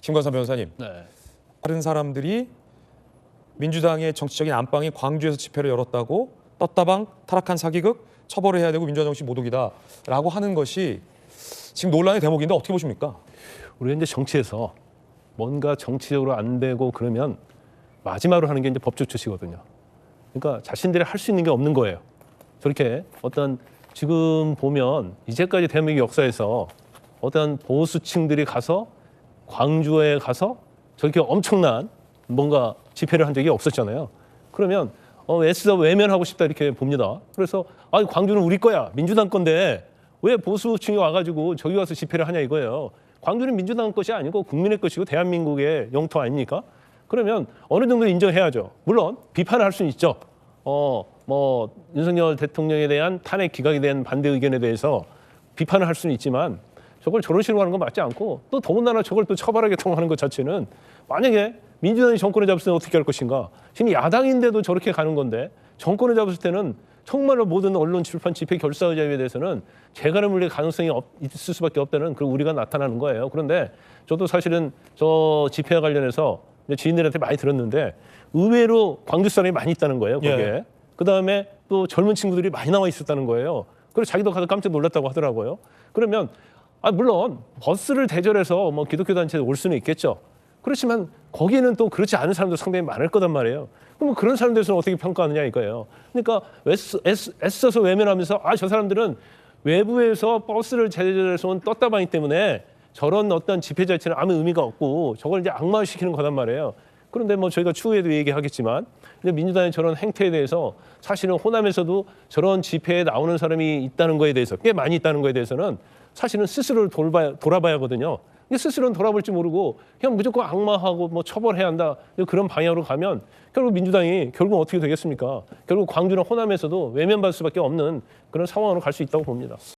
김관삼 변호사님, 네. 다른 사람들이 민주당의 정치적인 안방이 광주에서 집회를 열었다고 떴다방 타락한 사기극 처벌을 해야 되고 민주화 정신 모독이다라고 하는 것이 지금 논란의 대목인데 어떻게 보십니까? 우리가 이제 정치에서 뭔가 정치적으로 안 되고 그러면 마지막으로 하는 게 이제 법조 처치거든요. 그러니까 자신들이 할 수 있는 게 없는 거예요. 저렇게 어떤 지금 보면 이제까지 대한민국 역사에서 어떤 보수층들이 가서 광주에 가서 저렇게 엄청난 뭔가 집회를 한 적이 없었잖아요. 그러면 애써 외면하고 싶다 이렇게 봅니다. 그래서 광주는 우리 거야. 민주당 건데 왜 보수층이 와가지고 저기 와서 집회를 하냐 이거예요. 광주는 민주당 것이 아니고 국민의 것이고 대한민국의 영토 아닙니까? 그러면 어느 정도 인정해야죠. 물론 비판을 할 수는 있죠. 윤석열 대통령에 대한 탄핵 기각에 대한 반대 의견에 대해서 비판을 할 수는 있지만 저걸 저런 식으로 하는 건 맞지 않고 또 더군다나 저걸 또 처벌하겠다고 하는 것 자체는 만약에 민주당이 정권을 잡을 때는 어떻게 할 것인가. 지금 야당인데도 저렇게 가는 건데 정권을 잡았을 때는 정말로 모든 언론, 출판, 집회, 결사 자유에 대해서는 재갈을 물릴 가능성이 있을 수밖에 없다는 그 우리가 나타나는 거예요. 그런데 저도 사실은 저 집회와 관련해서 지인들한테 많이 들었는데 의외로 광주 사람이 많이 있다는 거예요. 거기에. 예. 그다음에 또 젊은 친구들이 많이 나와 있었다는 거예요. 그래서 자기도 가서 깜짝 놀랐다고 하더라고요. 그러면 물론 버스를 대절해서 뭐 기독교 단체에 올 수는 있겠죠. 그렇지만 거기에는 또 그렇지 않은 사람도 상당히 많을 거단 말이에요. 그럼 그런 사람들에서는 어떻게 평가하느냐 이거예요. 그러니까 애써서 외면하면서 저 사람들은 외부에서 버스를 대절해서 온 떴다방이기 때문에 저런 어떤 집회 자체는 아무 의미가 없고 저걸 이제 악마시키는 거단 말이에요. 그런데 뭐 저희가 추후에도 얘기하겠지만 민주당의 저런 행태에 대해서 사실은 호남에서도 저런 집회에 나오는 사람이 있다는 거에 대해서 꽤 많이 있다는 거에 대해서는 사실은 스스로를 돌아봐야 하거든요. 근데 스스로는 돌아볼지 모르고 그냥 무조건 악마하고 뭐 처벌해야 한다 그런 방향으로 가면 결국 민주당이 결국 어떻게 되겠습니까? 결국 광주나 호남에서도 외면받을 수밖에 없는 그런 상황으로 갈 수 있다고 봅니다.